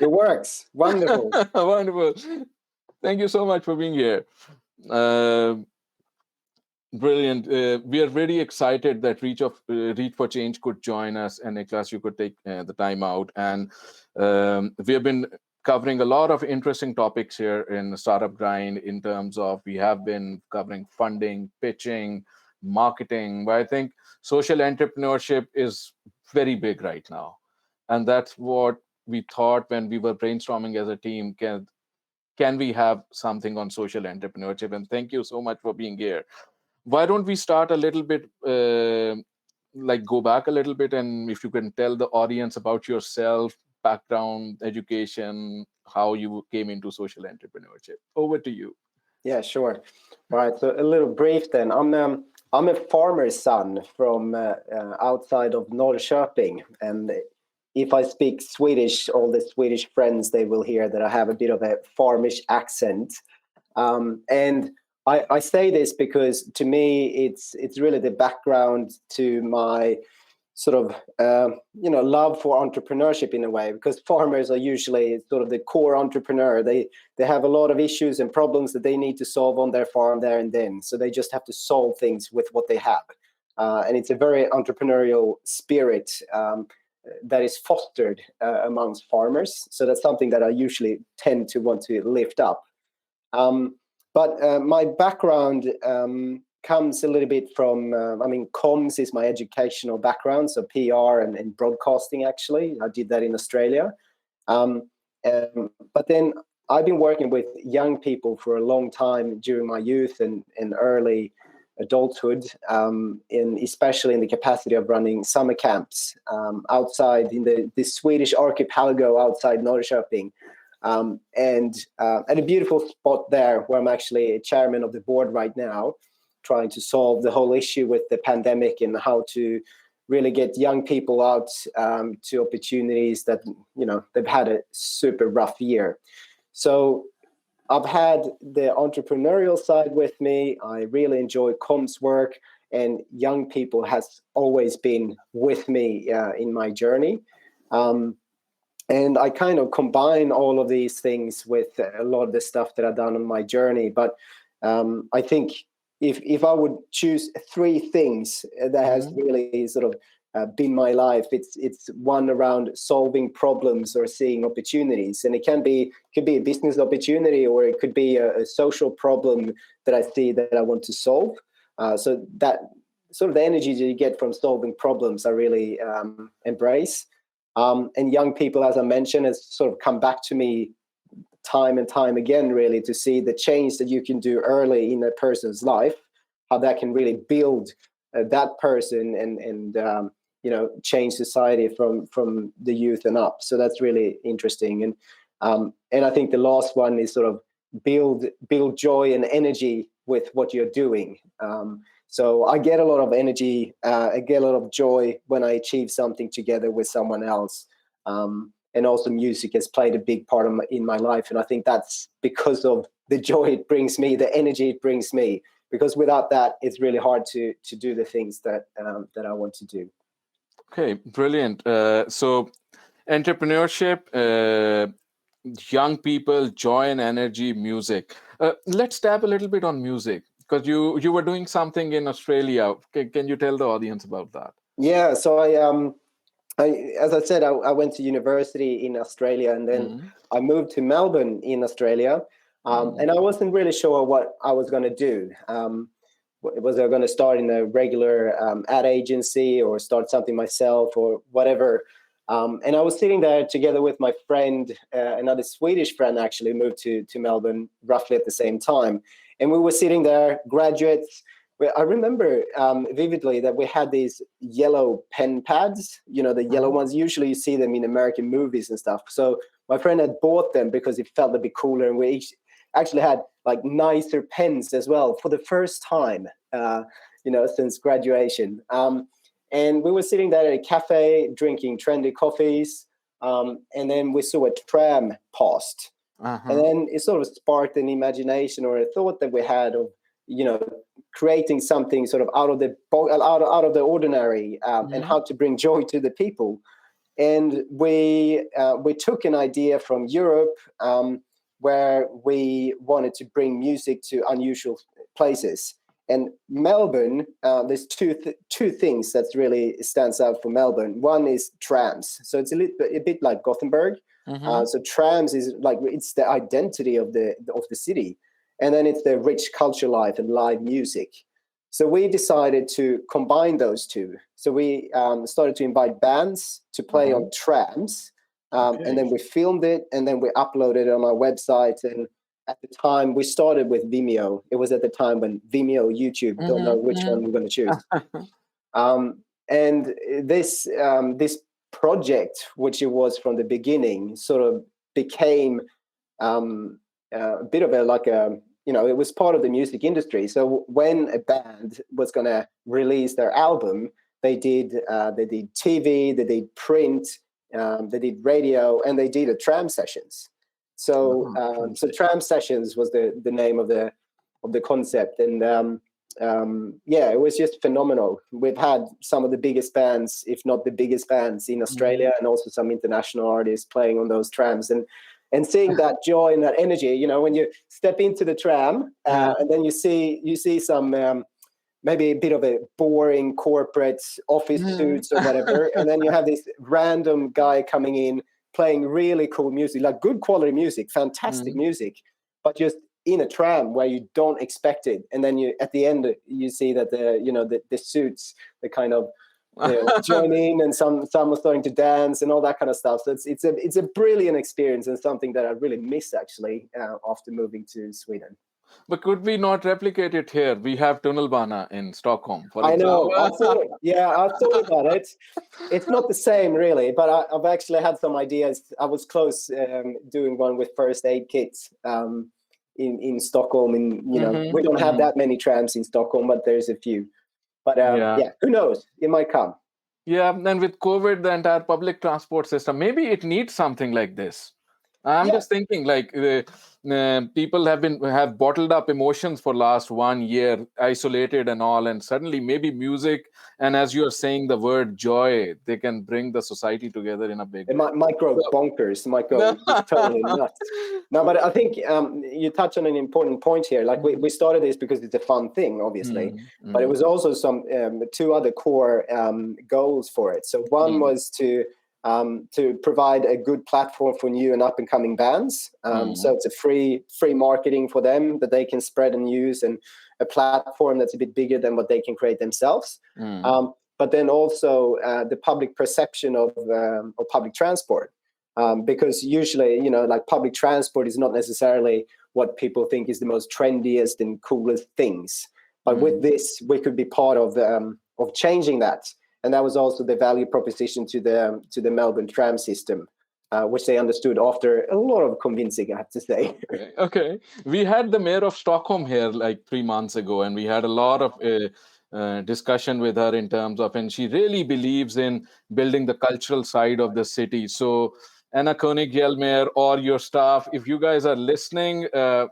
It works. Wonderful. Wonderful. Thank you so much for being here. Uh, Brilliant. We are very excited that Reach for Change could join us, and Nicklas, you could take the time out. And we have been covering a lot of interesting topics here in Startup Grind in terms of we have been covering funding, pitching, marketing. But I think social entrepreneurship is very big right now. And that's what we thought when we were brainstorming as a team. Can we have something on social entrepreneurship? And thank you so much for being here. Why don't we start a little bit, like go back a little bit, and if you can tell the audience about yourself, background, education, how you came into social entrepreneurship. Over to you. Yeah, sure. All right. So a little brief then. I'm a farmer's son from outside of Norrköping, and if I speak Swedish, all the Swedish friends, they will hear that I have a bit of a farmish accent. And I say this because to me, it's really the background to my sort of love for entrepreneurship in a way, because farmers are usually sort of the core entrepreneur. They have a lot of issues and problems that they need to solve on their farm there and then. So they just have to solve things with what they have. And it's a very entrepreneurial spirit that is fostered amongst farmers. So that's something that I usually tend to want to lift up. But my background comes a little bit from, comms is my educational background, so PR and broadcasting, actually. I did that in Australia. But then I've been working with young people for a long time during my youth and early adulthood, especially in the capacity of running summer camps outside in the Swedish archipelago outside Norrköping. And at a beautiful spot there where I'm actually a chairman of the board right now, trying to solve the whole issue with the pandemic and how to really get young people out to opportunities that, they've had a super rough year. So I've had the entrepreneurial side with me. I really enjoy comms work, and young people has always been with me in my journey. And I kind of combine all of these things with a lot of the stuff that I've done on my journey. But I think if I would choose three things that has really sort of been my life, it's one around solving problems or seeing opportunities. And it could be a business opportunity, or it could be a social problem that I see that I want to solve. So that sort of the energy that you get from solving problems, I really embrace. And young people, as I mentioned, has sort of come back to me time and time again, really, to see the change that you can do early in a person's life, how that can really build that person and change society from the youth and up. So that's really interesting. And I think the last one is sort of build joy and energy with what you're doing. So I get a lot of energy, I get a lot of joy when I achieve something together with someone else. And also music has played a big part in my life. And I think that's because of the joy it brings me, the energy it brings me. Because without that, it's really hard to do the things that I want to do. Okay, brilliant. So entrepreneurship, young people, joy and energy, music. Let's tap a little bit on music, because you were doing something in Australia. Can you tell the audience about that? Yeah, so as I said, I went to university in Australia, and then I moved to Melbourne in Australia. And I wasn't really sure what I was going to do. Was I going to start in a regular ad agency or start something myself or whatever? And I was sitting there together with my friend, another Swedish friend, actually moved to Melbourne roughly at the same time. And we were sitting there, graduates. I remember vividly that we had these yellow pen pads, the yellow ones. Usually you see them in American movies and stuff. So my friend had bought them because it felt a bit cooler. And we each actually had like nicer pens as well for the first time, since graduation. And we were sitting there at a cafe drinking trendy coffees. And then we saw a tram passed. And then it sort of sparked an imagination or a thought that we had of, creating something sort of out of the ordinary and how to bring joy to the people. And we took an idea from Europe, where we wanted to bring music to unusual places. And Melbourne, there's two things that really stands out for Melbourne. One is trams. So it's a bit like Gothenburg. So trams is like, it's the identity of the city. And then it's the rich culture life and live music. So we decided to combine those two. So we started to invite bands to play on trams. And then we filmed it, and then we uploaded it on our website. And at the time, we started with Vimeo. It was at the time when Vimeo, YouTube, don't know which one we're going to choose. And this project, which it was from the beginning, sort of became a bit of it was part of the music industry. So when a band was going to release their album, they did TV, they did print, they did radio, and they did tram sessions. So tram sessions was the name of the concept, and it was just phenomenal. We've had some of the biggest bands, if not the biggest bands, in Australia, and also some international artists playing on those trams, and seeing that joy and that energy. When you step into the tram, and then you see some. Maybe a bit of a boring corporate office suits or whatever. And then you have this random guy coming in playing really cool music, like good quality music, fantastic music, but just in a tram where you don't expect it. And then at the end, you see that the suits, they kind of join in, and some are starting to dance and all that kind of stuff. So it's a brilliant experience, and something that I really miss actually after moving to Sweden. But could we not replicate it here? We have tunnelbana in Stockholm, for example. I know. I thought about it. It's not the same, really. But I've actually had some ideas. I was close doing one with first aid kits in Stockholm. And we don't have that many trams in Stockholm, but there's a few. But who knows? It might come. Yeah, and with COVID, the entire public transport system, maybe it needs something like this. I'm just thinking, like, people have bottled up emotions for last 1 year, isolated and all, and suddenly maybe music, and as you're saying the word joy, they can bring the society together in a big way. It might grow bonkers, might go totally nuts. No, but I think you touch on an important point here. Like we started this because it's a fun thing, obviously, but it was also some two other core goals for it. So one was to provide a good platform for new and up and coming bands. So it's a free marketing for them that they can spread and use, and a platform that's a bit bigger than what they can create themselves. But then also the public perception of public transport, because usually, like public transport is not necessarily what people think is the most trendiest and coolest things. But with this, we could be part of changing that. And that was also the value proposition to the Melbourne tram system, which they understood after a lot of convincing, I have to say. Okay. We had the mayor of Stockholm here like 3 months ago, and we had a lot of discussion with her in terms of, and she really believes in building the cultural side of the city. So Anna Koenig, Mayor, or your staff, if you guys are listening,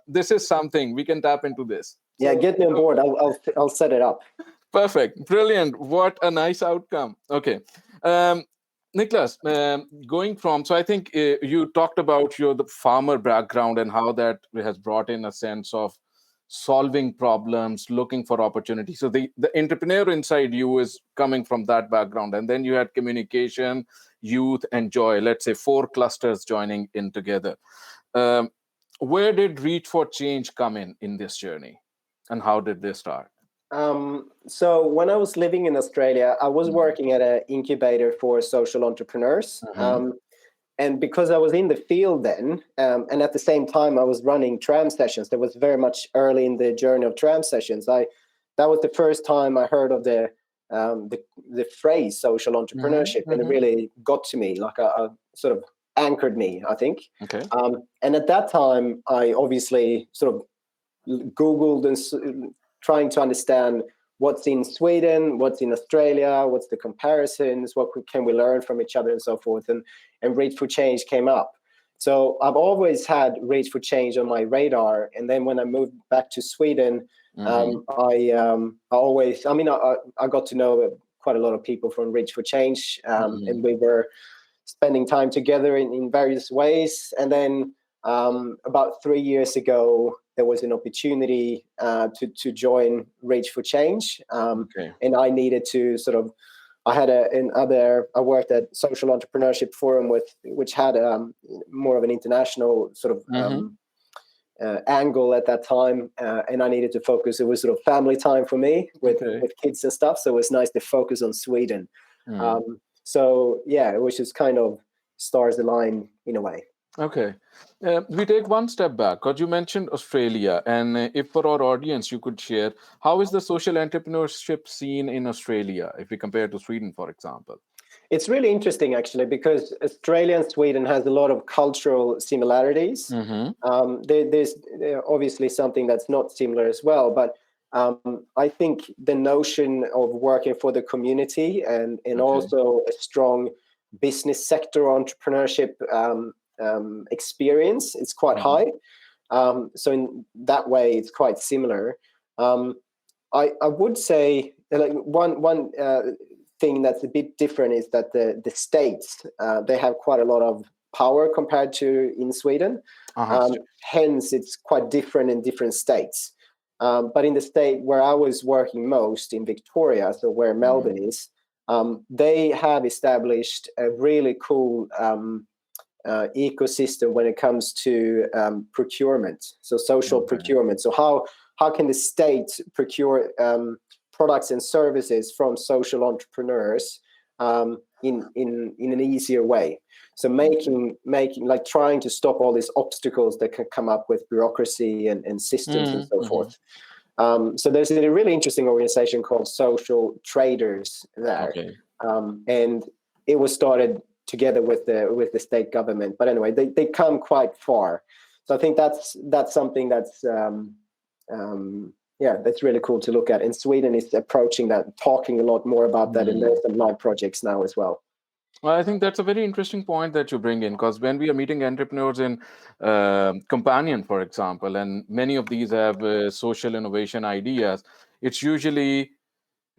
this is something we can tap into this. Yeah, get me on board. I'll set it up. Perfect. Brilliant. What a nice outcome. Okay. Nicklas, going from, so I think you talked about the farmer background and how that has brought in a sense of solving problems, looking for opportunities. So the entrepreneur inside you is coming from that background. And then you had communication, youth, and joy, let's say 4 clusters joining in together. Where did Reach for Change come in this journey? And how did they start? So when I was living in Australia, I was working at an incubator for social entrepreneurs. And because I was in the field then, and at the same time I was running tram sessions, that was very much early in the journey of tram sessions. That was the first time I heard of the phrase social entrepreneurship, and it really got to me, like a sort of anchored me, I think. Okay. And at that time, I obviously sort of Googled and trying to understand what's in Sweden, what's in Australia, what's the comparisons, what can we learn from each other, and so forth. And Reach for Change came up. So I've always had Reach for Change on my radar. And then when I moved back to Sweden, I got to know quite a lot of people from Reach for Change, and we were spending time together in various ways. And then about 3 years ago, there was an opportunity to join Reach for Change. And I needed to I had I worked at Social Entrepreneurship Forum, which had more of an international angle at that time, and I needed to focus. It was family time for me with kids and stuff, so it was nice to focus on Sweden. So yeah, it was just kind of stars align in a way. Okay. We take one step back, because you mentioned Australia, and if for our audience you could share, how is the social entrepreneurship scene in Australia if we compare to Sweden, for example? It's really interesting, actually, because Australia and Sweden has a lot of cultural similarities. There's obviously something that's not similar as well, but I think the notion of working for the community and also a strong business sector entrepreneurship experience, it's quite high. So in that way, it's quite similar. I would say one thing that's a bit different is that the states, they have quite a lot of power compared to in Sweden. Hence, it's quite different in different states. But in the state where I was working most, in Victoria, so where Melbourne is, they have established a really cool ecosystem when it comes to procurement, so social procurement. So how can the state procure products and services from social entrepreneurs in an easier way? So making like trying to stop all these obstacles that can come up with bureaucracy and systems and so forth. So there's a really interesting organization called Social Traders there, and it was started together with the state government. But anyway, they come quite far. So I think that's something that's that's really cool to look at. And Sweden is approaching that, talking a lot more about that, and there's some live projects now as well. Well, I think that's a very interesting point that you bring in, because when we are meeting entrepreneurs in Companion, for example, and many of these have social innovation ideas, it's usually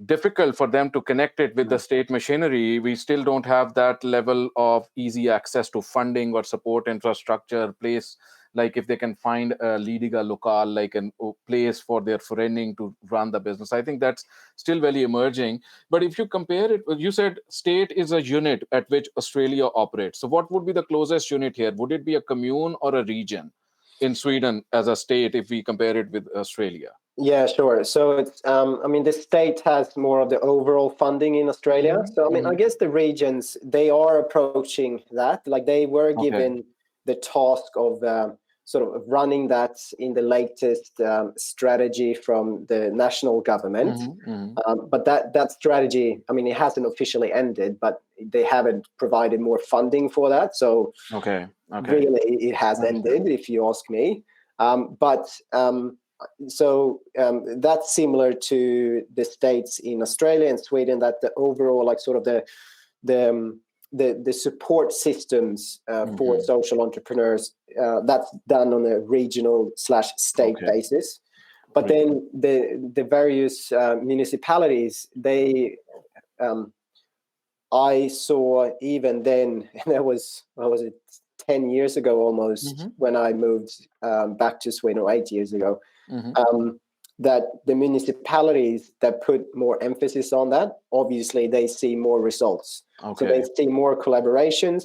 difficult for them to connect it with the state machinery. We still don't have that level of easy access to funding or support infrastructure place. Like if they can find a Lidiga Local, like a place for their friending to run the business, I think that's still very emerging. But if you compare it, you said state is a unit at which Australia operates. So what would be the closest unit here? Would it be a commune or a region in Sweden as a state if we compare it with Australia? Yeah, sure. So it's, the state has more of the overall funding in Australia. So, I guess the regions, they are approaching that. Like they were given the task of running that in the latest strategy from the national government. But that strategy, it hasn't officially ended, but they haven't provided more funding for that. So really it has ended, if you ask me. So that's similar to the states in Australia and Sweden, that the overall the support systems for social entrepreneurs, that's done on a regional/state basis. But then the various municipalities, they I saw even then, and that was, what was it, 10 years ago almost, when I moved back to Sweden, or 8 years ago, that the municipalities that put more emphasis on that, obviously they see more results. So they see more collaborations,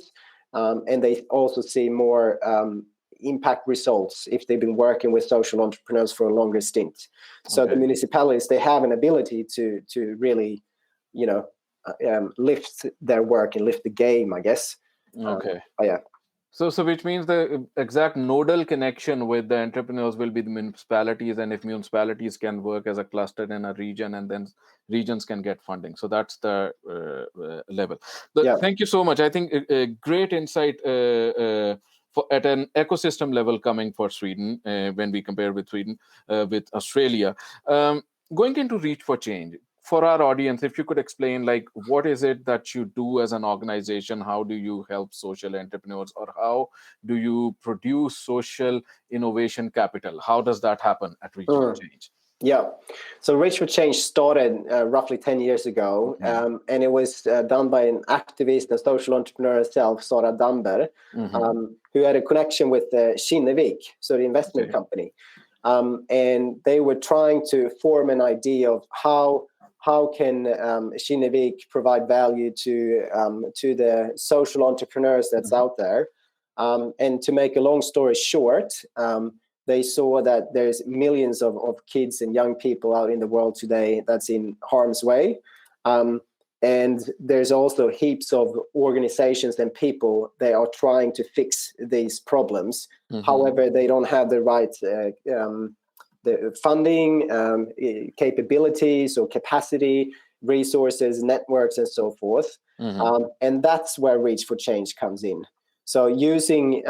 and they also see more impact results if they've been working with social entrepreneurs for a longer stint. So the municipalities, they have an ability to really, lift their work and lift the game, I guess. So which means the exact nodal connection with the entrepreneurs will be the municipalities, and if municipalities can work as a cluster in a region, and then regions can get funding. So that's the level. Thank you so much. I think a great insight at an ecosystem level coming for Sweden when we compare with Sweden with Australia. Going into Reach for Change, for our audience, if you could explain, what is it that you do as an organization? How do you help social entrepreneurs, or how do you produce social innovation capital? How does that happen at Reach for Change? Yeah. So Reach for Change started roughly 10 years ago, and it was done by an activist and social entrepreneur herself, Sara Damber, who had a connection with Kinnevik, so the investment company. And they were trying to form an idea of how can Kinnevik provide value to the social entrepreneurs that's out there. And to make a long story short, they saw that there's millions of kids and young people out in the world today that's in harm's way. And there's also heaps of organizations and people that are trying to fix these problems. However, they don't have the right the funding, capabilities or capacity, resources, networks, and so forth. And that's where Reach for Change comes in. So using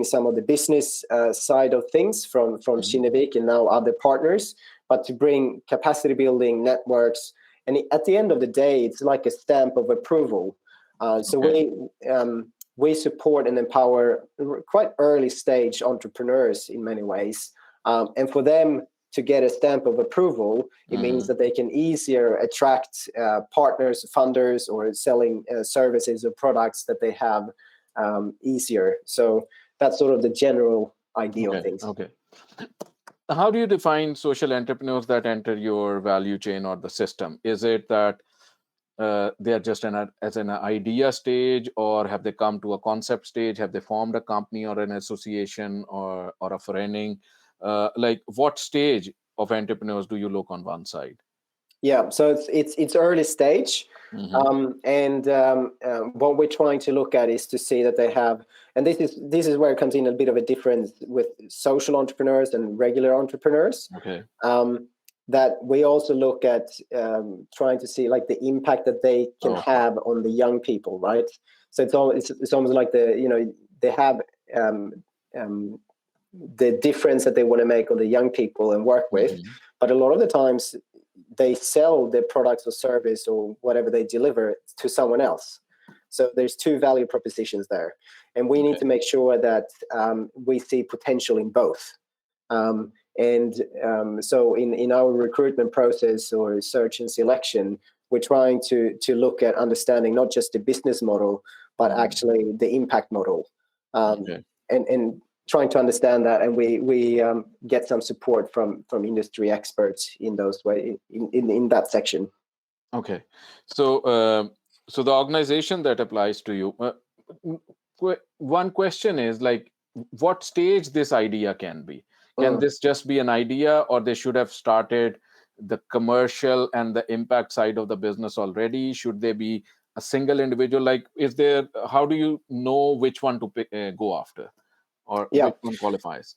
some of the business side of things from Kinnevik and now other partners, but to bring capacity building networks. And at the end of the day, it's like a stamp of approval. We support and empower quite early stage entrepreneurs in many ways. And for them to get a stamp of approval, it means that they can easier attract partners, funders, or selling services or products that they have easier. So that's sort of the general idea of things. Okay. How do you define social entrepreneurs that enter your value chain or the system? Is it that they are just as an idea stage, or have they come to a concept stage? Have they formed a company or an association or a friending? Like what stage of entrepreneurs do you look on one side? Yeah, so it's early stage, and what we're trying to look at is to see that they have, and this is where it comes in a bit of a difference with social entrepreneurs and regular entrepreneurs. That we also look at trying to see like the impact that they can have on the young people, right? So it's almost like they have the difference that they want to make on the young people and work with, but a lot of the times they sell their products or service or whatever they deliver to someone else. So there's two value propositions there, and we need to make sure that we see potential in both. So in our recruitment process or search and selection, we're trying to look at understanding not just the business model, but actually the impact model, and trying to understand that. And we get some support from industry experts in those way in that section. Okay, so so the organization that applies to you. One question is like, what stage this idea can be? Can this just be an idea, or they should have started the commercial and the impact side of the business already? Should they be a single individual? Like, is there? How do you know which one to pick, go after, or which one qualifies?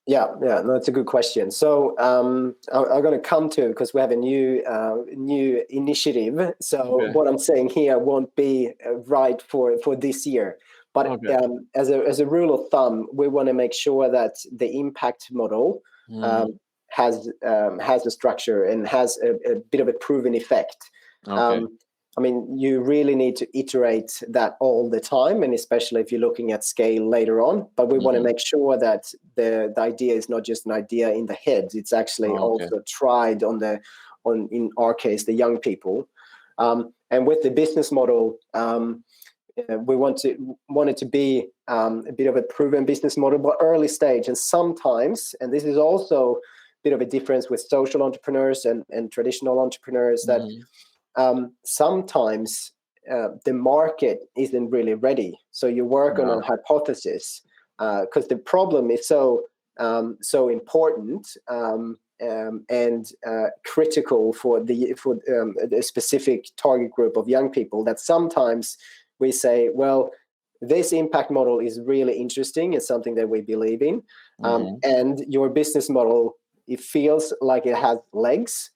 Yeah, no, it's a good question. So I'm going to come to it because we have a new initiative. So what I'm saying here won't be right for this year. But as a rule of thumb, we want to make sure that the impact model has a structure and has a bit of a proven effect. I mean, you really need to iterate that all the time, and especially if you're looking at scale later on. But we want to make sure that the idea is not just an idea in the head; it's actually also tried in our case, the young people. And with the business model, we want it to be a bit of a proven business model, but early stage. And sometimes, and this is also a bit of a difference with social entrepreneurs and traditional entrepreneurs, that sometimes the market isn't really ready. So you work on a hypothesis because the problem is so important and critical for a specific target group of young people that sometimes we say, well, this impact model is really interesting. It's something that we believe in. And your business model, it feels like it has legs.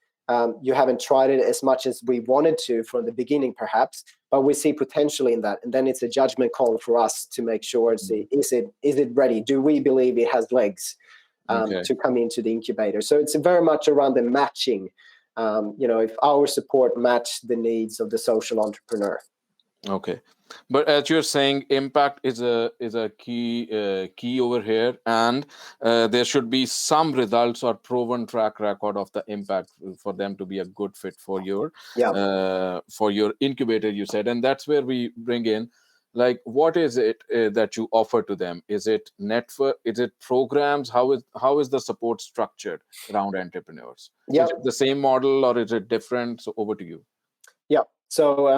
You haven't tried it as much as we wanted to from the beginning, perhaps, but we see potential in that. And then it's a judgment call for us to make sure, see, is it ready? Do we believe it has legs to come into the incubator? So it's very much around the matching, if our support match the needs of the social entrepreneur. Okay, but as you're saying, impact is a key over here, and there should be some results or proven track record of the impact for them to be a good fit Yeah. for your incubator. You said, and that's where we bring in, like, what is it that you offer to them? Is it network? Is it programs? How is the support structured around entrepreneurs? Yeah. Is it the same model or is it different? So over to you. Yeah. So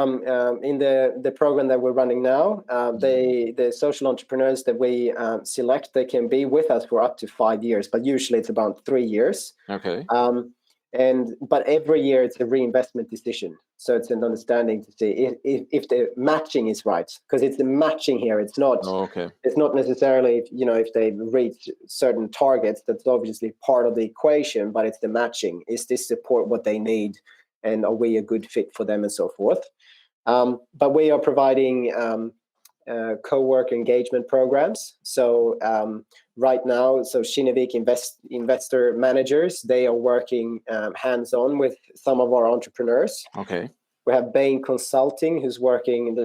in the program that we're running now, the social entrepreneurs that we select, they can be with us for up to 5 years, but usually it's about 3 years. Okay. But every year it's a reinvestment decision. So it's an understanding to see if the matching is right, because it's the matching here. It's not. Okay. It's not necessarily if they reach certain targets. That's obviously part of the equation, but it's the matching. Is this support what they need? And are we a good fit for them, and so forth? But we are providing co-work engagement programs. So right now, so Kinnevik investor managers, they are working hands-on with some of our entrepreneurs. Okay. We have Bain Consulting, who's working.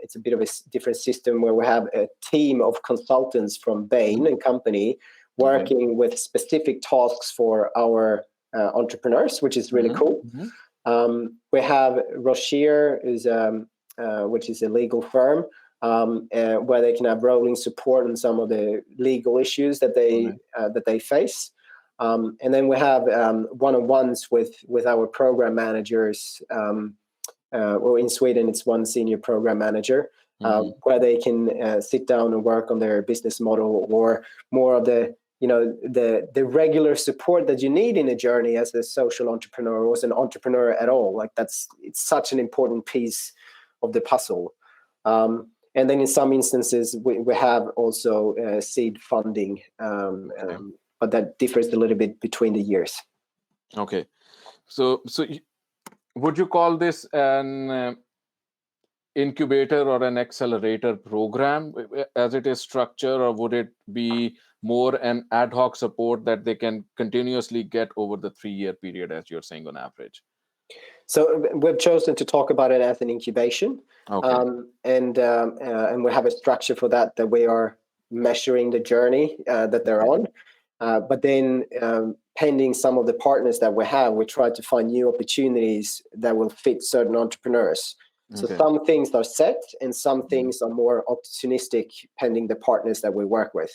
It's a bit of a different system where we have a team of consultants from Bain and company working with specific tasks for our entrepreneurs, which is really cool. We have Rocher, which is a legal firm, where they can have rolling support on some of the legal issues that they face. And then we have one-on-ones with our program managers. Or in Sweden, it's one senior program manager, where they can sit down and work on their business model, or more of the regular support that you need in a journey as a social entrepreneur or as an entrepreneur at all. Like it's such an important piece of the puzzle. And then in some instances, we have also seed funding, but that differs a little bit between the years. Okay, so would you call this an incubator or an accelerator program as it is structured, or would it be more an ad hoc support that they can continuously get over the 3-year period, as you're saying on average? So we've chosen to talk about it as an incubation, and we have a structure for that we are measuring the journey that they're on. But then, pending some of the partners that we have, we try to find new opportunities that will fit certain entrepreneurs. So some things are set, and some things are more opportunistic, pending the partners that we work with.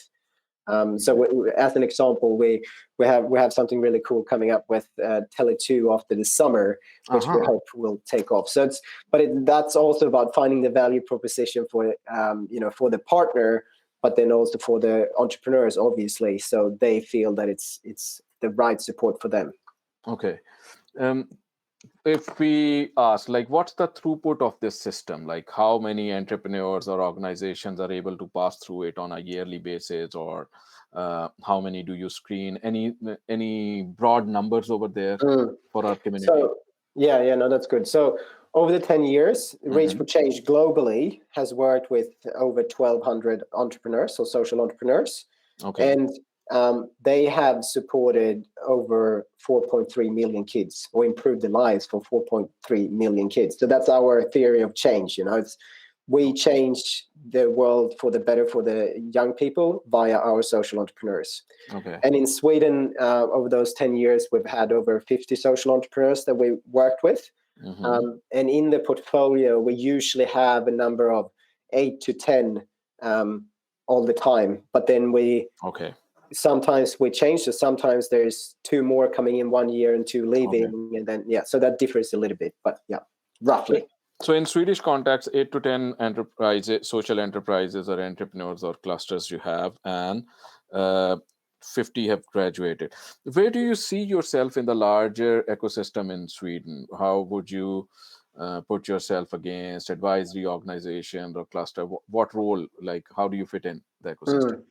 So as an example, we have something really cool coming up with Tele2 after the summer, which we hope will take off. So that's also about finding the value proposition for for the partner, but then also for the entrepreneurs, obviously, so they feel that it's the right support for them. Okay. If we ask, like, what's the throughput of this system? Like, how many entrepreneurs or organizations are able to pass through it on a yearly basis, or how many do you screen? Any broad numbers over there for our community? So, no, that's good. So over the 10 years, Reach for Change globally has worked with over 1,200 entrepreneurs, so social entrepreneurs. Okay. And they have supported over 4.3 million kids, or improved the lives for 4.3 million kids. So that's our theory of change. We change the world for the better for the young people via our social entrepreneurs. Okay. And in Sweden, over those 10 years, we've had over 50 social entrepreneurs that we worked with. And in the portfolio, we usually have a number of 8 to 10 all the time. But then sometimes we change. So sometimes there's 2 more coming in 1 year and 2 leaving. And then, so that differs a little bit, but roughly. So in Swedish context, 8 to 10 enterprises, social enterprises or entrepreneurs or clusters you have, and 50 have graduated. Where do you see yourself in the larger ecosystem in Sweden? How would you put yourself against advisory organizations or cluster? What role, like, how do you fit in the ecosystem?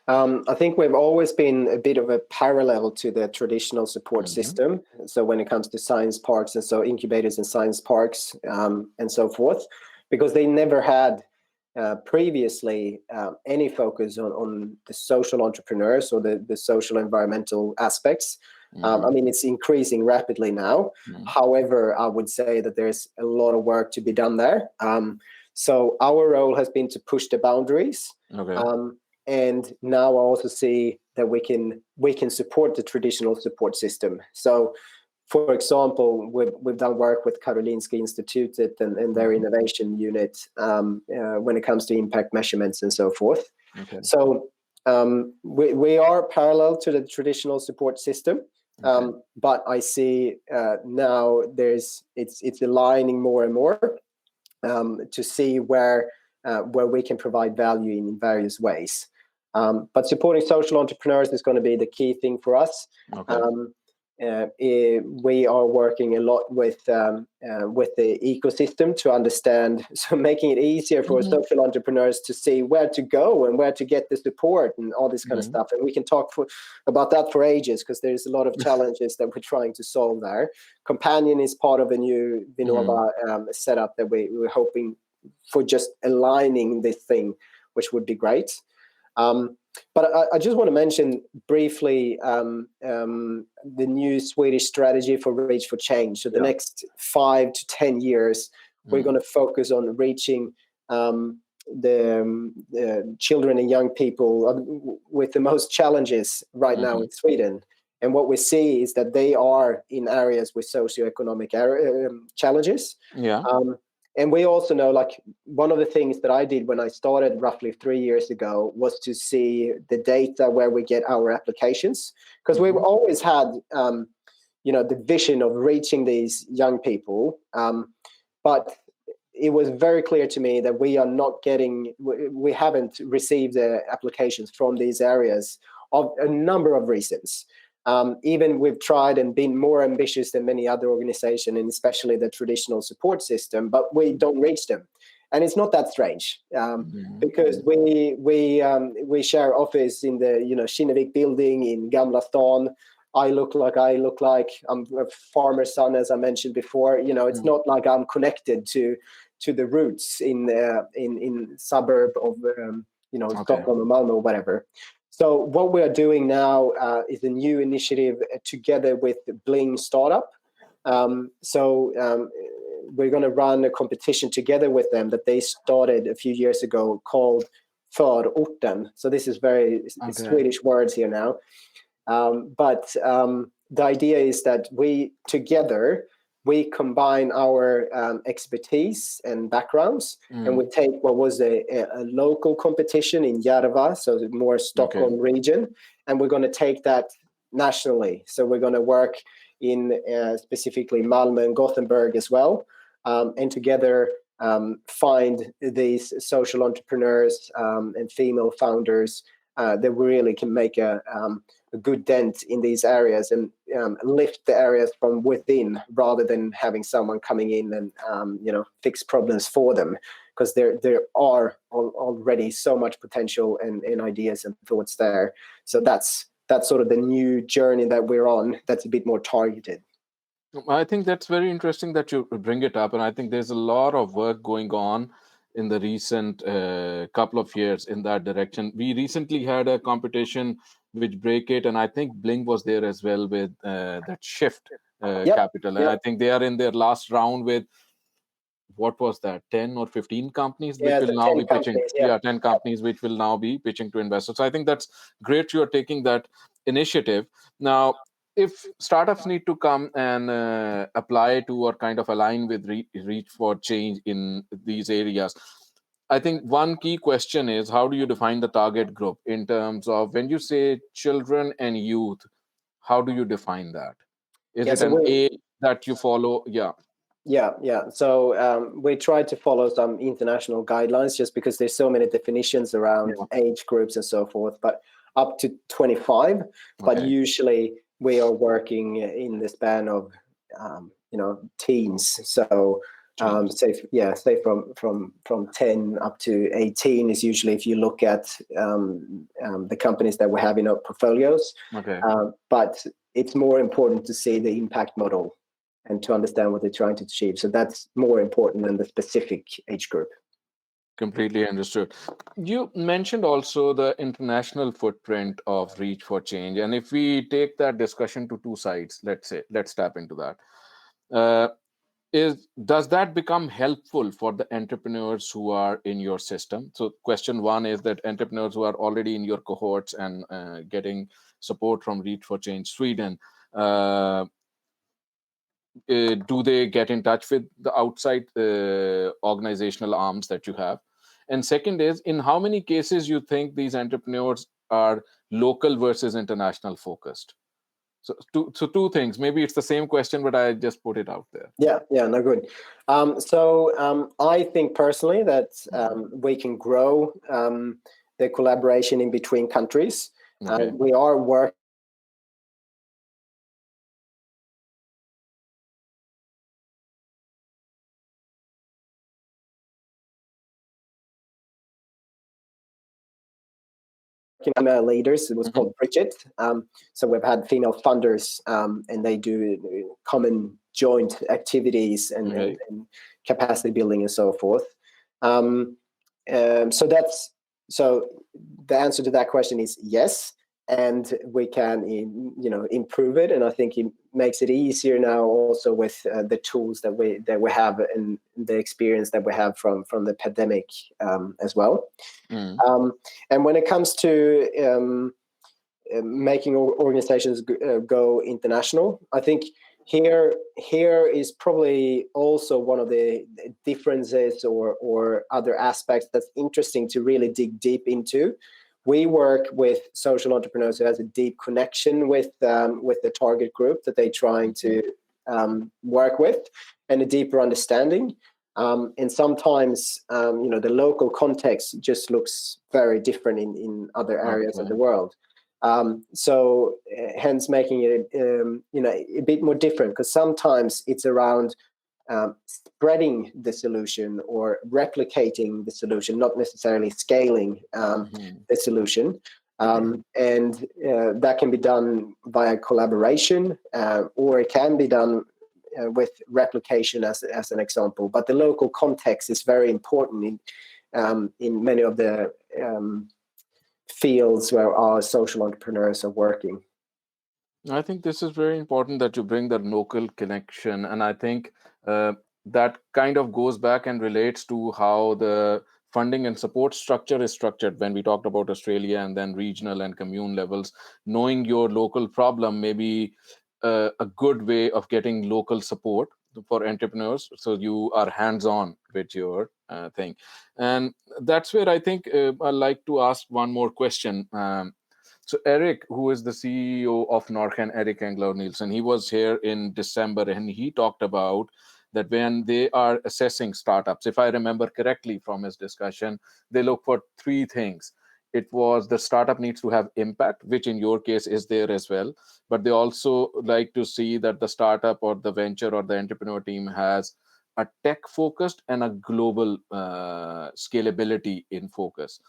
I think we've always been a bit of a parallel to the traditional support system. So when it comes to science parks, and so incubators and science parks and so forth, because they never had previously any focus on the social entrepreneurs or the social environmental aspects. I mean, it's increasing rapidly now. However, I would say that there's a lot of work to be done there. So our role has been to push the boundaries. And now I also see that we can support the traditional support system. So, for example, we've done work with Karolinska Institutet and their innovation unit when it comes to impact measurements and so forth. So we are parallel to the traditional support system, but I see now it's aligning more and more to see where we can provide value in various ways. But supporting social entrepreneurs is going to be the key thing for us. We are working a lot with the ecosystem to understand, so making it easier for social entrepreneurs to see where to go and where to get the support and all this kind of stuff. And we can talk about that for ages, because there's a lot of challenges that we're trying to solve there. Companion is part of a new Vinnova setup that we're hoping for, just aligning this thing, which would be great. But I just want to mention briefly the new Swedish strategy for Reach for Change. So the next 5 to 10 years, we're going to focus on reaching the children and young people with the most challenges right now in Sweden. And what we see is that they are in areas with socioeconomic challenges. And we also know, like, one of the things that I did when I started roughly 3 years ago was to see the data where we get our applications, because we've always had, the vision of reaching these young people. But it was very clear to me that we haven't received the applications from these areas of a number of reasons. Even we've tried and been more ambitious than many other organizations, and especially the traditional support system, but we don't reach them. And it's not that strange, because we share office in the Kinnevik building in Gamla Stan. I look like I'm a farmer's son, as I mentioned before. It's not like I'm connected to the roots in suburb of Stockholm or Malmö or whatever. So what we are doing now is a new initiative together with the Bling startup. We're going to run a competition together with them that they started a few years ago called Förorten. So this is very Swedish words here now. But the idea is that we combine our expertise and backgrounds, and we take what was a local competition in Järva, so the more Stockholm region, and we're going to take that nationally. So we're going to work in specifically Malmö and Gothenburg as well, and together find these social entrepreneurs and female founders that really can make a good dent in these areas and lift the areas from within, rather than having someone coming in and fix problems for them, because there are already so much potential and ideas and thoughts there. So that's sort of the new journey that we're on, that's a bit more targeted. I think that's very interesting that you bring it up, and I think there's a lot of work going on in the recent couple of years in that direction. We recently had a competition with Break It, and I think Bling was there as well with that Shift Capital. And I think they are in their last round with, what was that, 10 or 15 companies which will now be pitching. 10 companies which will now be pitching to investors. So I think that's great you are taking that initiative. Now, if startups need to come and apply to or kind of align with Reach for Change in these areas, I think one key question is, how do you define the target group in terms of, when you say children and youth, how do you define that? Is it an age that you follow? Yeah. So we try to follow some international guidelines, just because there's so many definitions around age groups and so forth, but up to 25. But usually we are working in the span of, teens. So say from 10 up to 18 is usually, if you look at the companies that we have in our portfolios. But it's more important to see the impact model and to understand what they're trying to achieve. So that's more important than the specific age group. Completely understood. You mentioned also the international footprint of Reach for Change. And if we take that discussion to two sides, let's tap into that. Uh, does that become helpful for the entrepreneurs who are in your system? So question one is that entrepreneurs who are already in your cohorts and getting support from Reach for Change Sweden, do they get in touch with the outside organizational arms that you have? And second is, in how many cases you think these entrepreneurs are local versus international focused? So two things. Maybe it's the same question, but I just put it out there. Yeah, no, good. I think personally that we can grow the collaboration in between countries. Okay. We are working leaders. It was called Bridget. So we've had female funders, and they do common joint activities and capacity building and so forth. So the answer to that question is yes, and we can improve it. And I think it makes it easier now also with the tools that we have and the experience that we have from the pandemic as well. And when it comes to making organizations go international, I think here is probably also one of the differences or other aspects that's interesting to really dig deep into. We work with social entrepreneurs who has a deep connection with the target group that they're trying to work with, and a deeper understanding. And sometimes, the local context just looks very different in other areas of the world. So hence making it, a bit more different, because sometimes it's around spreading the solution or replicating the solution, not necessarily scaling the solution. And that can be done via collaboration, or it can be done with replication as an example. But the local context is very important in many of the fields where our social entrepreneurs are working. I think this is very important that you bring the local connection. And I think that kind of goes back and relates to how the funding and support structure is structured when we talked about Australia and then regional and commune levels. Knowing your local problem may be a good way of getting local support for entrepreneurs, so you are hands-on with your thing. And that's where I think I'd like to ask one more question. So Eric, who is the CEO of Norcan, Eric Engler-Nielsen, he was here in December, and he talked about that when they are assessing startups, if I remember correctly from his discussion, they look for three things. It was the startup needs to have impact, which in your case is there as well. But they also like to see that the startup or the venture or the entrepreneur team has a tech focused and a global scalability in focus.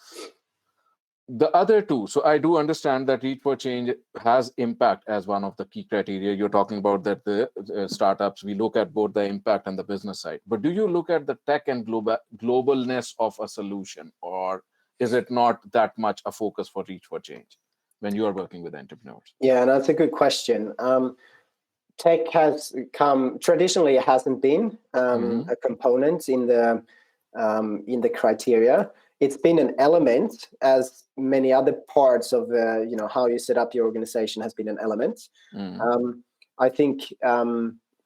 The other two, so I do understand that Reach for Change has impact as one of the key criteria. You're talking about that the startups, we look at both the impact and the business side. But do you look at the tech and globalness of a solution, or is it not that much a focus for Reach for Change when you are working with entrepreneurs? Yeah, and that's a good question. Tech has traditionally, it hasn't been a component in the criteria. It's been an element, as many other parts of how you set up your organization has been an element. I think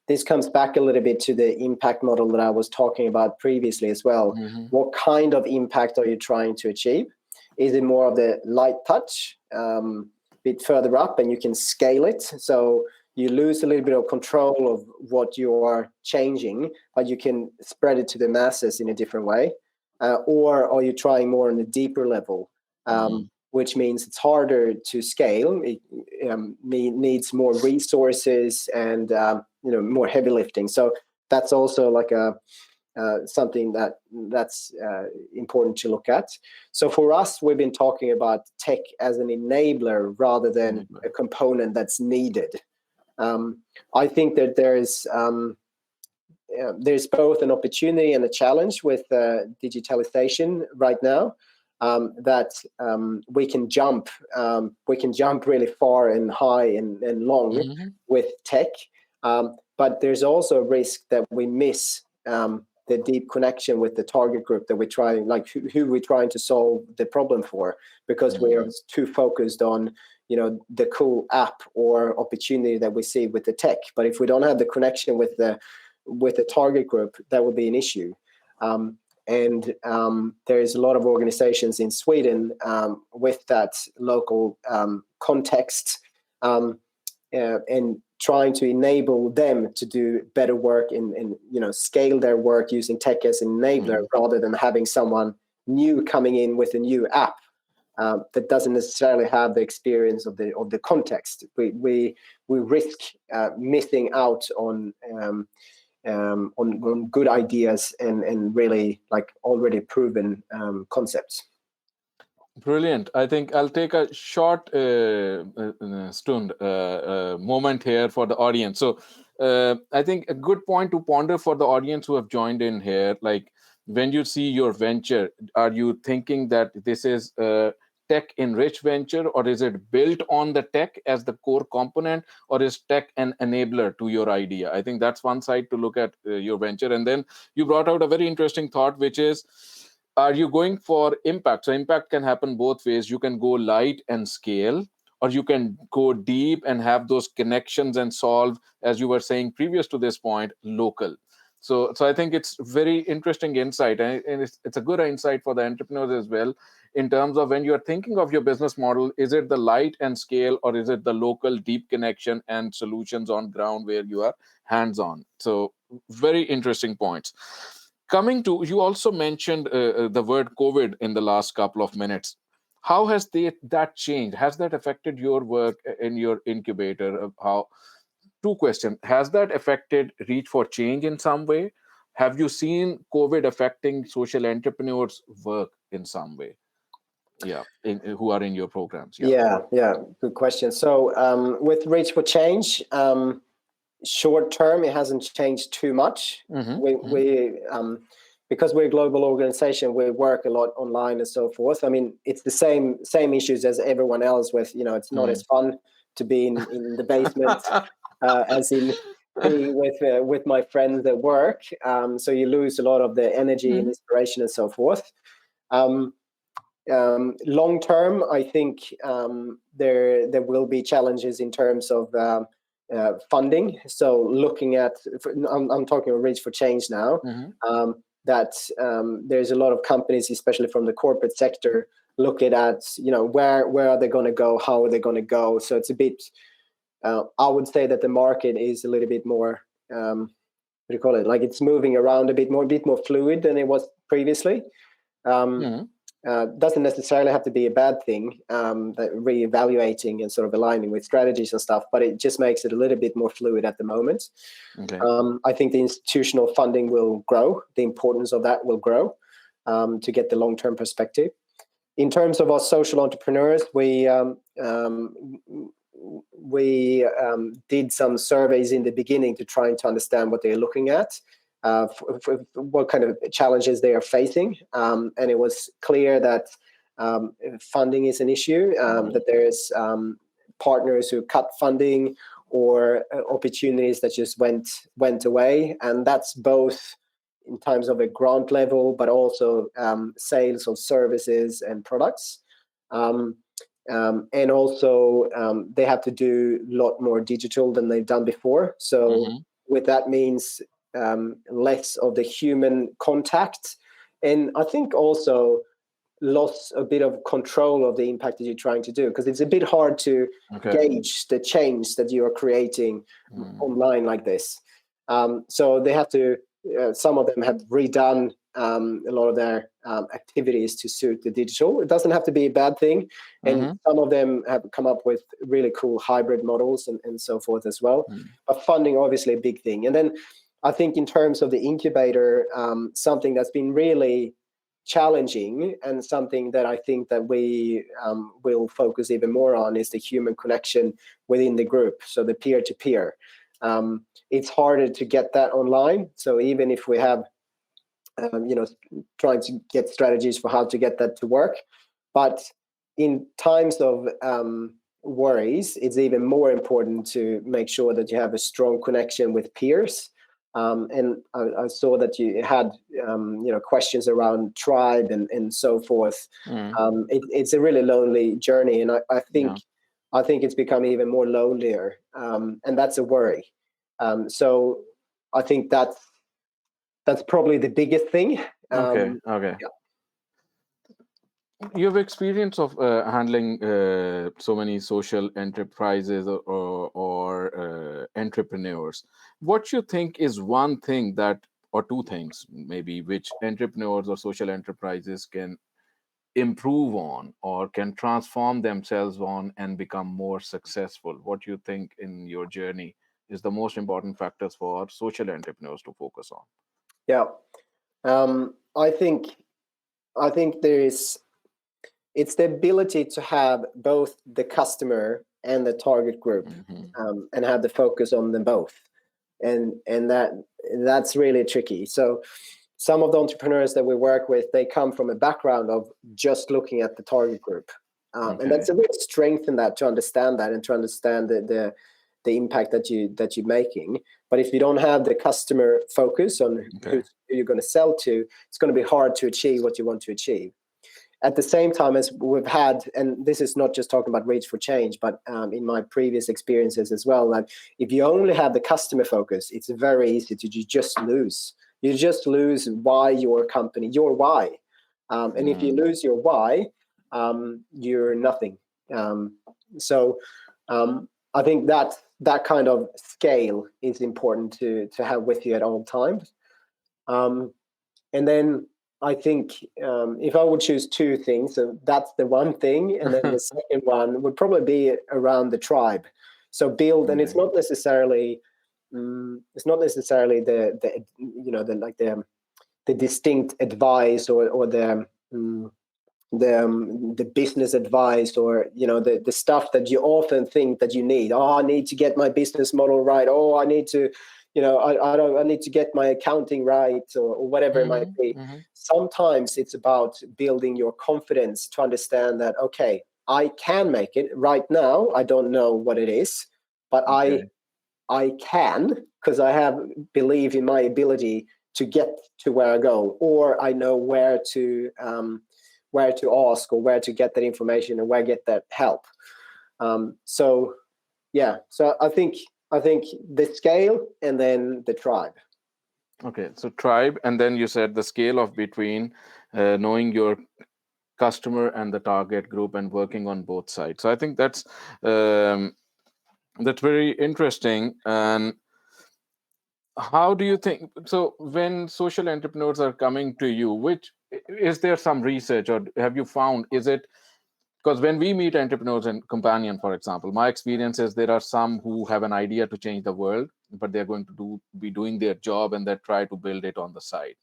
this comes back a little bit to the impact model that I was talking about previously as well. What kind of impact are you trying to achieve? Is it more of the light touch, a bit further up, and you can scale it? So you lose a little bit of control of what you are changing, but you can spread it to the masses in a different way. Or are you trying more on a deeper level, which means it's harder to scale? It needs more resources and more heavy lifting. So that's also like something that's important to look at. So for us, we've been talking about tech as an enabler rather than a component that's needed. I think that there is there's both an opportunity and a challenge with digitalization right now. That we can jump really far and high and long with tech. But there's also a risk that we miss the deep connection with the target group that we're trying, like who we're trying to solve the problem for, because we are too focused on, the cool app or opportunity that we see with the tech. But if we don't have the connection with the target group, that will be an issue. And there's a lot of organizations in Sweden with that local context, and trying to enable them to do better work and scale their work using tech as an enabler, rather than having someone new coming in with a new app that doesn't necessarily have the experience of the context. We risk missing out on good ideas and really like already proven concepts. Brilliant. I think I'll take a short moment here for the audience. So I think a good point to ponder for the audience who have joined in here, like when you see your venture, are you thinking that this is a tech-enriched venture, or is it built on the tech as the core component, or is tech an enabler to your idea? I think that's one side to look at your venture. And then you brought out a very interesting thought, which is, are you going for impact? So impact can happen both ways. You can go light and scale, or you can go deep and have those connections and solve, as you were saying previous to this point, local. So I think it's very interesting insight, and it's a good insight for the entrepreneurs as well, in terms of when you're thinking of your business model, is it the light and scale, or is it the local deep connection and solutions on ground where you are hands-on? So very interesting points. Coming to, you also mentioned the word COVID in the last couple of minutes. How has that changed? Has that affected your work in your incubator? Two questions. Has that affected Reach for Change in some way? Have you seen COVID affecting social entrepreneurs' work in some way? Yeah, who are in your programs? Yeah, good question. So with Reach for Change, short term, it hasn't changed too much. We because we're a global organization, we work a lot online and so forth. I mean, it's the same issues as everyone else. With it's not as fun to be in the basement as in being with my friends at work. So you lose a lot of the energy and inspiration and so forth. Long term, I think there will be challenges in terms of funding. So looking at, I'm talking about Reach for Change now, that there's a lot of companies, especially from the corporate sector, looking at, where are they going to go? How are they going to go? So it's a bit, I would say that the market is a little bit more, what do you call it? Like it's moving around a bit more fluid than it was previously. Doesn't necessarily have to be a bad thing, that reevaluating and sort of aligning with strategies and stuff, but it just makes it a little bit more fluid at the moment. Okay. I think the institutional funding will grow. The importance of that will grow to get the long-term perspective. In terms of our social entrepreneurs, we did some surveys in the beginning to try to understand what they're looking at. For what kind of challenges they are facing, and it was clear that funding is an issue, that there's partners who cut funding or opportunities that just went away, and that's both in terms of a grant level, but also sales of services and products, and also they have to do a lot more digital than they've done before. So with that means less of the human contact, and I think also lost a bit of control of the impact that you're trying to do, because it's a bit hard to gauge the change that you are creating online like this. So they have to, some of them have redone a lot of their activities to suit the digital. It doesn't have to be a bad thing, and some of them have come up with really cool hybrid models and so forth as well. But funding, obviously, a big thing. And then I think in terms of the incubator, something that's been really challenging and something that I think that we will focus even more on is the human connection within the group, so the peer-to-peer. It's harder to get that online. So even if we have, trying to get strategies for how to get that to work, but in times of worries, it's even more important to make sure that you have a strong connection with peers. And I saw that you had, questions around tribe and so forth. It's a really lonely journey, and I think it's become even more lonelier, and that's a worry. So I think that's probably the biggest thing. Okay. Yeah. You have experience of handling so many social enterprises or entrepreneurs. What you think is one thing that, or two things maybe, which entrepreneurs or social enterprises can improve on or can transform themselves on and become more successful? What you think in your journey is the most important factors for social entrepreneurs to focus on? Yeah. I think it's the ability to have both the customer and the target group, and have the focus on them both, and that's really tricky. So some of the entrepreneurs that we work with, they come from a background of just looking at the target group, and that's a real strength in that, to understand that and to understand the impact that you're making. But if you don't have the customer focus on who you're going to sell to, it's going to be hard to achieve what you want to achieve. At the same time, as we've had, and this is not just talking about Reach for Change, but in my previous experiences as well, that if you only have the customer focus, it's very easy to just lose. You just lose why your company, your why. And if you lose your why, you're nothing. So I think that kind of scale is important to have with you at all times. And then I think if I would choose two things, so that's the one thing, and then the second one would probably be around the tribe. So build, and it's not necessarily the distinct advice or the business advice, or the stuff that you often think that you need. Oh, I need to get my business model right. Oh, I need to. I need to get my accounting right, or whatever it might be. Sometimes it's about building your confidence to understand that, okay, I can make it right now. I don't know what it is, but I can, because I believe in my ability to get to where I go, or I know where to ask, or where to get that information, and where to get that help. So I think the scale and then the tribe. Okay, so tribe, and then you said the scale of between knowing your customer and the target group and working on both sides. So I think that's very interesting. And how do you think, so when social entrepreneurs are coming to you, which is there some research, or have you found, is it, because when we meet entrepreneurs and companion, for example, my experience is there are some who have an idea to change the world, but they're going to be doing their job and they try to build it on the side.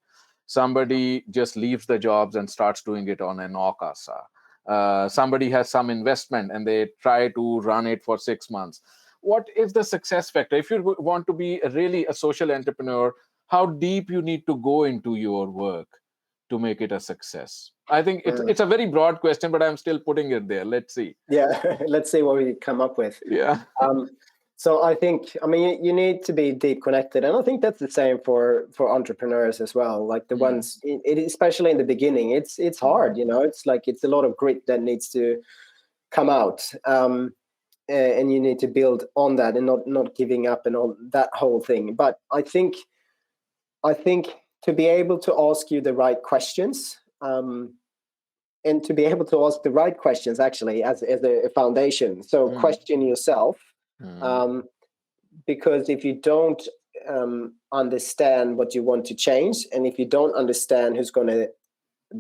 Somebody just leaves the jobs and starts doing it on an Okasa. Somebody has some investment and they try to run it for 6 months. What is the success factor? If you want to be really a social entrepreneur, how deep you need to go into your work to make it a success? I think it's a very broad question, but I'm still putting it there. Let's see. Yeah, let's see what we come up with. Yeah. So I think, you need to be deep connected, and I think that's the same for entrepreneurs as well. Like the ones, especially in the beginning, it's hard. It's like it's a lot of grit that needs to come out, and you need to build on that and not giving up and all that whole thing. But I think to be able to ask you the right questions, and to be able to ask the right questions actually as a foundation. So question yourself, because if you don't understand what you want to change, and if you don't understand who's going to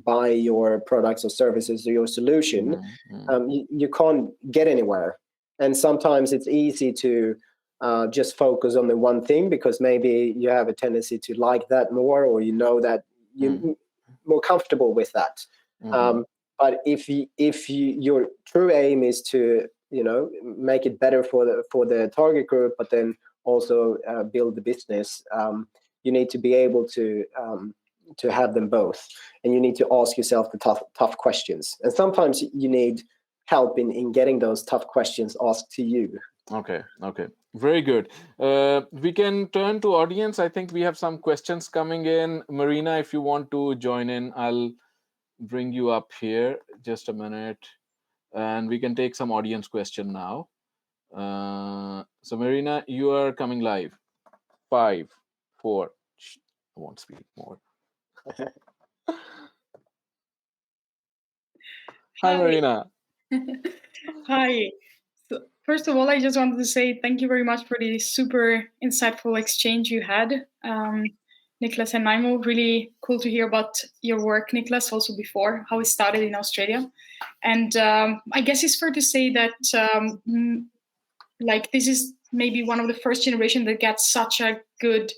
buy your products or services or your solution, you can't get anywhere. And sometimes it's easy to just focus on the one thing because maybe you have a tendency to like that more, or that you're more comfortable with that. But if your true aim is to make it better for the target group, but then also build the business, you need to be able to have them both, and you need to ask yourself the tough questions. And sometimes you need help in getting those tough questions asked to you. Okay. Very good. We can turn to audience. I think we have some questions coming in. Marina, if you want to join in, I'll bring you up here. Just a minute. And we can take some audience question now. So Marina, you are coming live. 5, 4. I won't speak more. Hi, Marina. Hi. So first of all, I just wanted to say thank you very much for the super insightful exchange you had, Nicklas and Naimo. Really cool to hear about your work, Nicklas, also before, how it started in Australia. And I guess it's fair to say that this is maybe one of the first generation that gets such a good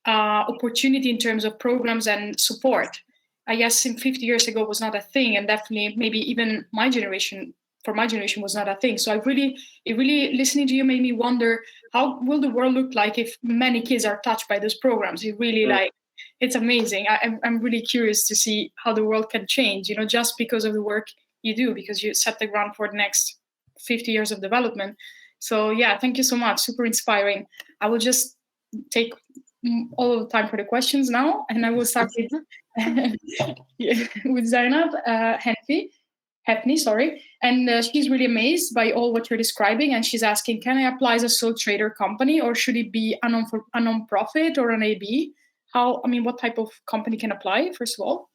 opportunity in terms of programs and support. I guess 50 years ago was not a thing, and definitely maybe even my generation was not a thing. So it really listening to you made me wonder, how will the world look like if many kids are touched by those programs? It really it's amazing. I'm really curious to see how the world can change, just because of the work you do, because you set the ground for the next 50 years of development. So yeah, thank you so much. Super inspiring. I will just take all of the time for the questions now, and I will start with Zainab Hefni, sorry. And she's really amazed by all what you're describing, and she's asking, can I apply as a sole trader company, or should it be a non-profit or an AB? What type of company can apply, first of all?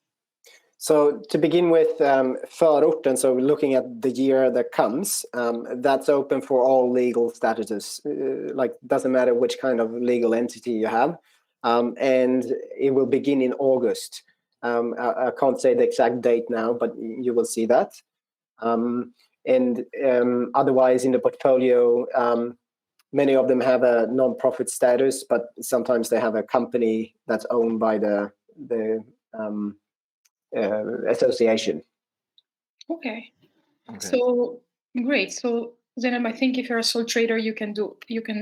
So to begin with, förorten, so looking at the year that comes, that's open for all legal statuses. Doesn't matter which kind of legal entity you have, and it will begin in August. I can't say the exact date now, but you will see that. Otherwise, in the portfolio, many of them have a non-profit status, but sometimes they have a company that's owned by the association. Okay. So great. So Zainab, I think if you're a sole trader, you can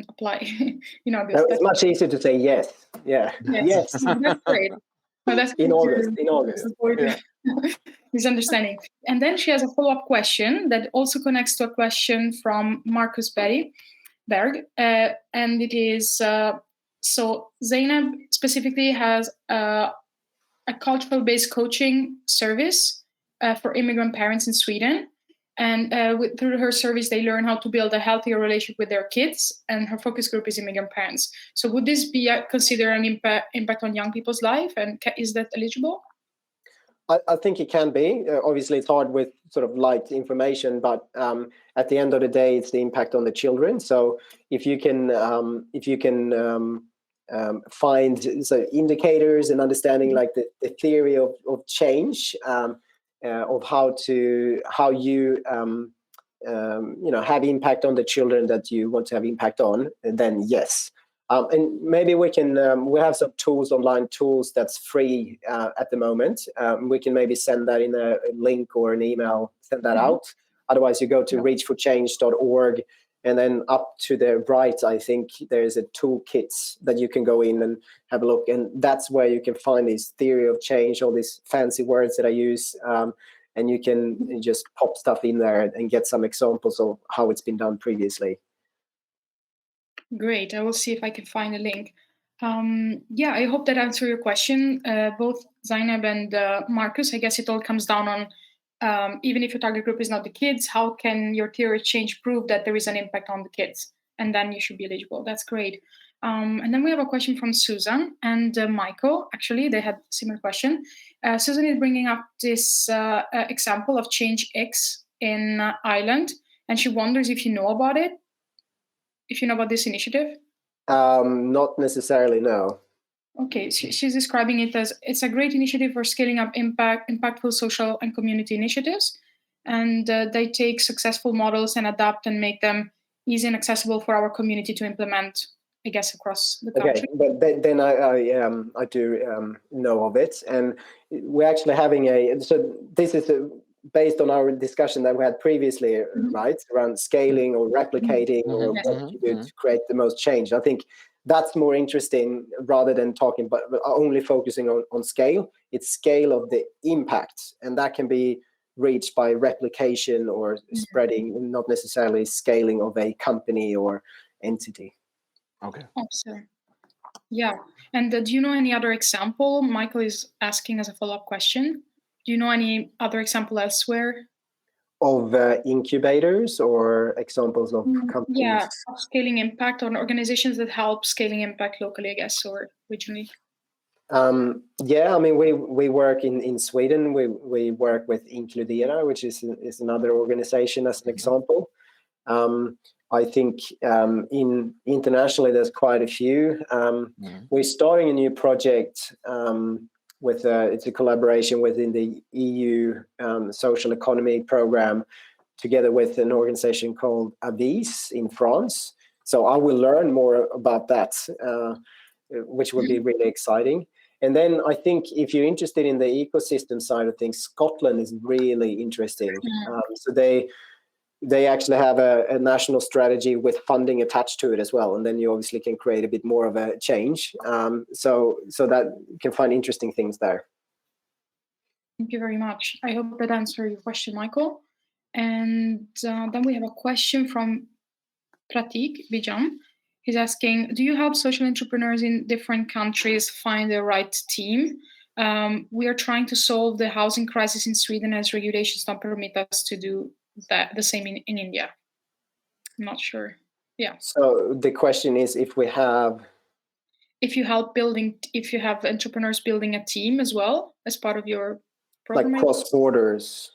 apply. It's much easier to say yes. Yeah. Yes. That's great. No, that's in August. Yeah. Misunderstanding. And then she has a follow-up question that also connects to a question from Marcus Berg, and it is so Zainab specifically has a cultural-based coaching service for immigrant parents in Sweden. And through her service, they learn how to build a healthier relationship with their kids. And her focus group is immigrant parents. So would this be considered an impact on young people's life? And is that eligible? I think it can be. Obviously, it's hard with sort of light information, but at the end of the day, it's the impact on the children. So if you can find indicators and understanding like the theory of change, of how you have impact on the children that you want to have impact on, then yes. And maybe we have some online tools that's free at the moment. We can maybe send that in a link or an email, send that out. Otherwise, you go to reachforchange.org, and then up to the right, I think there's a toolkit that you can go in and have a look. And that's where you can find this theory of change, all these fancy words that I use. And you can just pop stuff in there and get some examples of how it's been done previously. Great. I will see if I can find a link. I hope that answered your question, both Zainab and Marcus. I guess it all comes down on, even if your target group is not the kids, how can your theory of change prove that there is an impact on the kids? And then you should be eligible. That's great. And then we have a question from Susan and Michael. Actually, they had a similar question. Susan is bringing up this example of Change X in Ireland, and she wonders if you know about it. If you know about this initiative? Not necessarily, no. Okay, she's describing it as it's a great initiative for scaling up impactful social and community initiatives. And they take successful models and adapt and make them easy and accessible for our community to implement, I guess, across the country. Okay, but then I do know of it. And we're actually having so this is based on our discussion that we had previously, right, around scaling or replicating or what you do to create the most change. I think that's more interesting rather than talking, but only focusing on scale. It's scale of the impact, and that can be reached by replication or spreading, not necessarily scaling of a company or entity. Okay. Awesome. Yeah. And do you know any other example? Michael is asking as a follow-up question. Do you know any other example elsewhere? Of incubators or examples of companies? Yeah, of scaling impact on organizations that help scaling impact locally, I guess, or regionally. Yeah, I mean, we work in Sweden. We work with Inkludera, which is another organization as an example. I think internationally there's quite a few. We're starting a new project with it's a collaboration within the EU social economy program, together with an organization called Avis in France. So I will learn more about that, which will be really exciting. And then I think if you're interested in the ecosystem side of things, Scotland is really interesting. So they actually have a national strategy with funding attached to it as well. And then you obviously can create a bit more of a change. So that you can find interesting things there. Thank you very much. I hope that answered your question, Michael. And then we have a question from Pratik Bijam. He's asking, do you help social entrepreneurs in different countries find the right team? We are trying to solve the housing crisis in Sweden as regulations don't permit us to do the same in India. I'm not sure. Yeah. So the question is if you have entrepreneurs building a team as well as part of your program. Like cross borders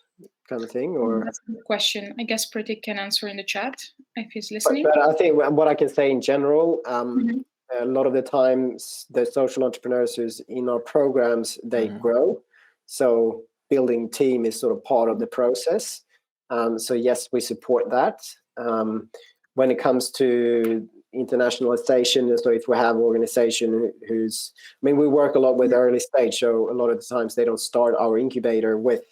kind of thing, or that's a good question. I guess Pratik can answer in the chat if he's listening. But I think what I can say in general, a lot of the times the social entrepreneurs who's in our programs, they grow. So building team is sort of part of the process. So yes, we support that. When it comes to internationalization, so if we have an organization we work a lot with early stage, so a lot of the times they don't start our incubator with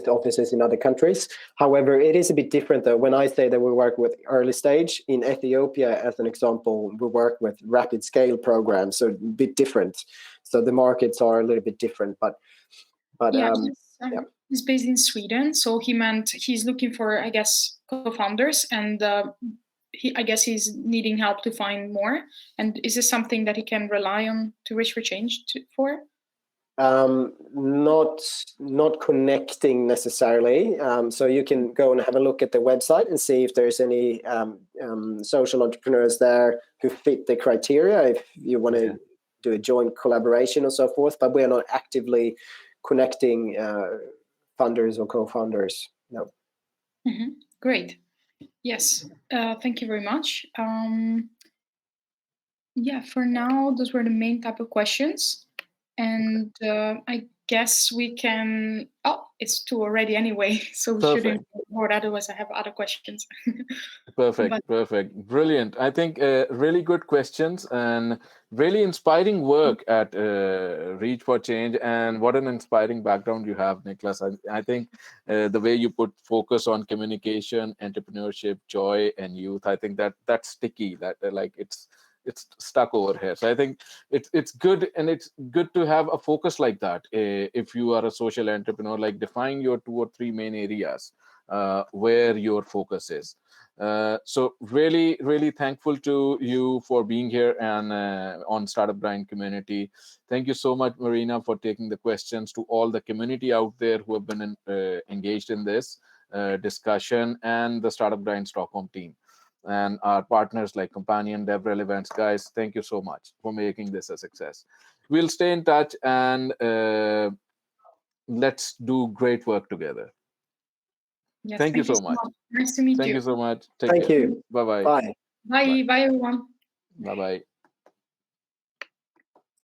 offices in other countries. However, it is a bit different though. When I say that we work with early stage, in Ethiopia, as an example, we work with rapid scale programs, so a bit different. So the markets are a little bit different, but he's based in Sweden, so he's looking for, I guess, co-founders, and I guess he's needing help to find more. And is this something that he can rely on to reach for change for? Not connecting necessarily. So you can go and have a look at the website and see if there's any social entrepreneurs there who fit the criteria, if you want to do a joint collaboration or so forth. But we are not actively connecting funders or co-founders. No. Great. Yes. Thank you very much. For now, those were the main type of questions. And I guess we can. Oh, it's 2 already anyway, so we shouldn't board. Otherwise, I have other questions. Perfect. Brilliant. I think really good questions and really inspiring work at Reach for Change. And what an inspiring background you have, Nicklas. I think the way you put focus on communication, entrepreneurship, joy, and youth, I think that's sticky. That it's stuck over here. So I think it's good, and it's good to have a focus like that. If you are a social entrepreneur, like define your 2 or 3 main areas where your focus is. So really, really thankful to you for being here and on Startup Grind community. Thank you so much, Marina, for taking the questions. To all the community out there who have been engaged in this discussion, and the Startup Grind Stockholm team. And our partners like Companion, Dev Relevance, guys, thank you so much for making this a success. We'll stay in touch, and let's do great work together. Yes, thank you so much. Nice to meet you. Thank you so much. Thank you. Bye-bye. Bye. Bye, everyone. Bye-bye.